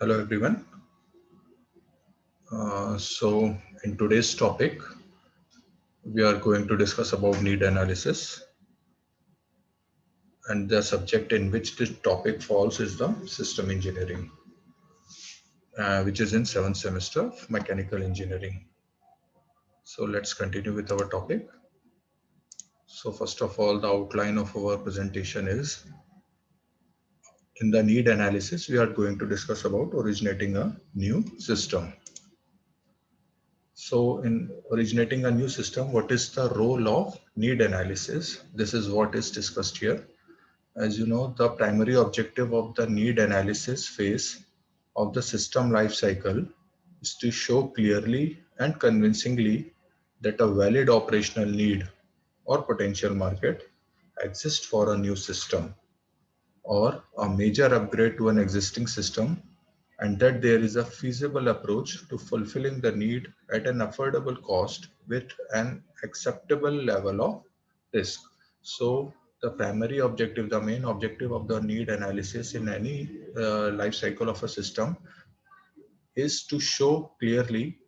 Hello everyone. In today's topic, we are going to discuss about need analysis, and the subject in which this topic falls is the system engineering, which is in seventh semester of mechanical engineering. So let's continue with our topic. So first of all, the outline of our presentation is in the need analysis, we are going to discuss about originating a new system. So in originating a new system, what is the role of need analysis? This is what is discussed here. As you know, the primary objective of the need analysis phase of the system life cycle is to show clearly and convincingly that a valid operational need or potential market exists for a new system or a major upgrade to an existing system, and that there is a feasible approach to fulfilling the need at an affordable cost with an acceptable level of risk. So the primary objective, the main objective of the need analysis in any life cycle of a system is to show clearly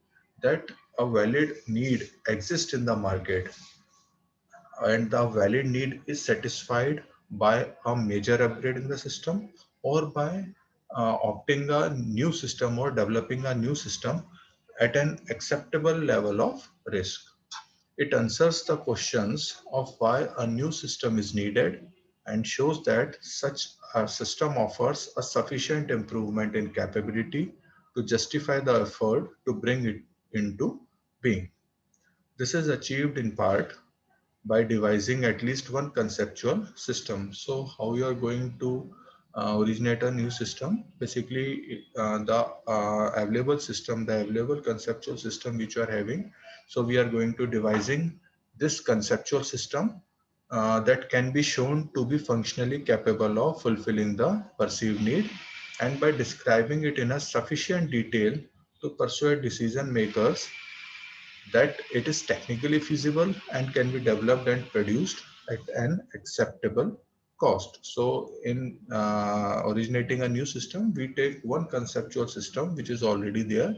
that a valid need exists in the market, and the valid need is satisfied by a major upgrade in the system or by opting a new system or developing a new system at an acceptable level of risk. It answers the questions of why a new system is needed and shows that such a system offers a sufficient improvement in capability to justify the effort to bring it into being. This is achieved in part by devising at least one conceptual system. So how you are going to originate a new system? Basically, the available system, the available conceptual system which you are having. So we are going to devising this conceptual system that can be shown to be functionally capable of fulfilling the perceived need, and by describing it in a sufficient detail to persuade decision makers that it is technically feasible and can be developed and produced at an acceptable cost. So in originating a new system, we take one conceptual system which is already there,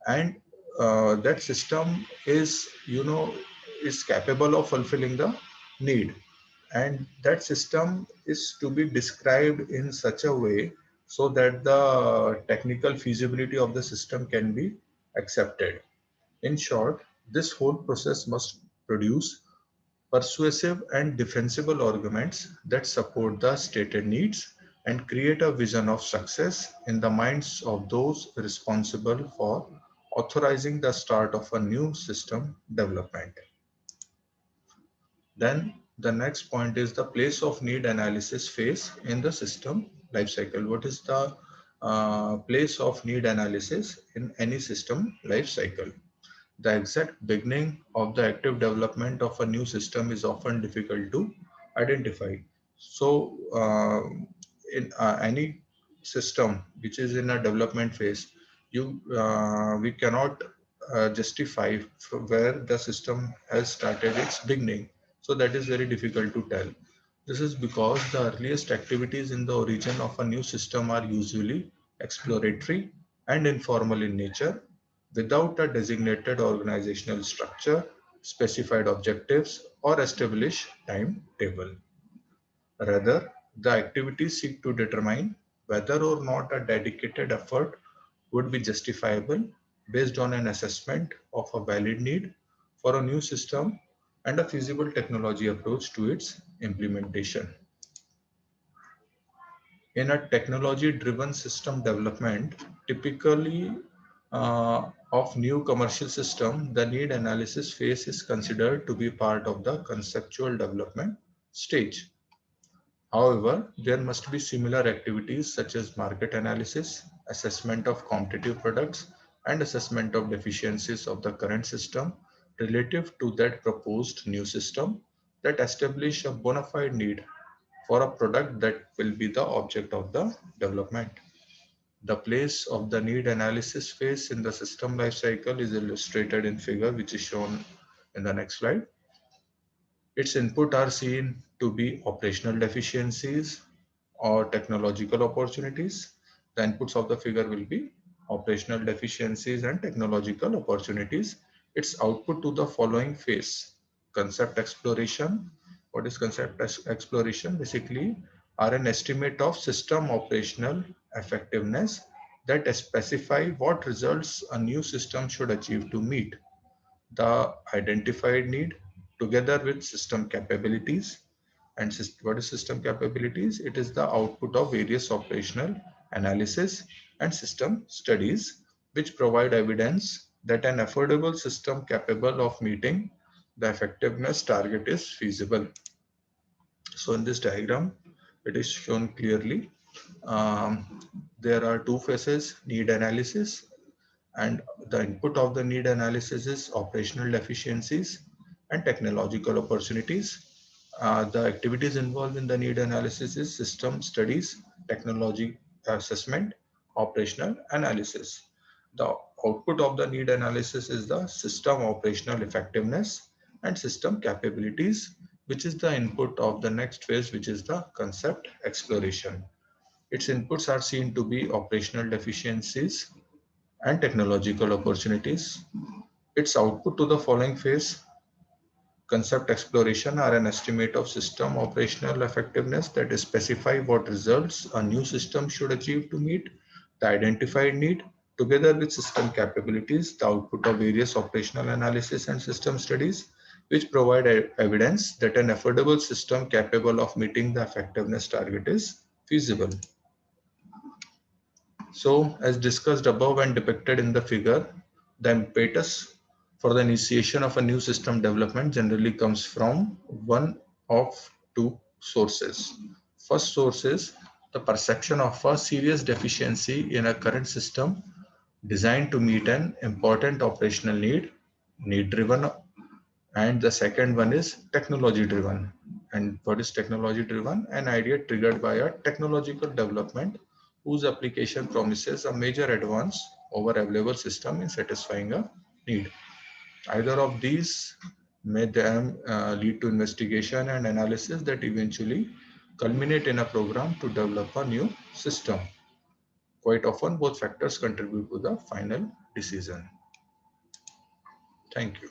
and that system is, is capable of fulfilling the need. And that system is to be described in such a way so that the technical feasibility of the system can be accepted. In short, this whole process must produce persuasive and defensible arguments that support the stated needs and create a vision of success in the minds of those responsible for authorizing the start of a new system development. Then the next point is the place of need analysis phase in the system lifecycle. What is the place of need analysis in any system life cycle? The exact beginning of the active development of a new system is often difficult to identify. So, in any system which is in a development phase, we cannot justify where the system has started its beginning. So that is very difficult to tell. This is because the earliest activities in the origin of a new system are usually exploratory and informal in nature, without a designated organizational structure, specified objectives, or established timetable. Rather, the activities seek to determine whether or not a dedicated effort would be justifiable based on an assessment of a valid need for a new system and a feasible technology approach to its implementation. In a technology-driven system development, typically of new commercial system, the need analysis phase is considered to be part of the conceptual development stage. However, there must be similar activities such as market analysis, assessment of competitive products, and assessment of deficiencies of the current system relative to that proposed new system that establish a bona fide need for a product that will be the object of the development. The place of the need analysis phase in the system life cycle is illustrated in figure which is shown in the next slide. Its input are seen to be operational deficiencies or technological opportunities. The inputs of the figure will be operational deficiencies and technological opportunities. Its output to the following phase: concept exploration. What is concept exploration? Basically, are an estimate of system operational effectiveness that specify what results a new system should achieve to meet the identified need together with system capabilities. And what is system capabilities? It is the output of various operational analysis and system studies which provide evidence that an affordable system capable of meeting the effectiveness target is feasible. So in this diagram, it is shown clearly. There are two phases: need analysis, and the input of the need analysis is operational deficiencies and technological opportunities. The activities involved in the need analysis is system studies, technology assessment, operational analysis. The output of the need analysis is the system operational effectiveness and system capabilities, which is the input of the next phase, which is the concept exploration. Its inputs are seen to be operational deficiencies and technological opportunities. Its output to the following phase, concept exploration, are an estimate of system operational effectiveness that specify what results a new system should achieve to meet the identified need, together with system capabilities, the output of various operational analysis and system studies, which provide evidence that an affordable system capable of meeting the effectiveness target is feasible. So, as discussed above and depicted in the figure, the impetus for the initiation of a new system development generally comes from one of two sources. First source is the perception of a serious deficiency in a current system designed to meet an important operational need driven, and the second one is technology driven. And what is technology driven? An idea triggered by a technological development whose application promises a major advance over available system in satisfying a need. Either of these may then lead to investigation and analysis that eventually culminate in a program to develop a new system. Quite often, both factors contribute to the final decision. Thank you.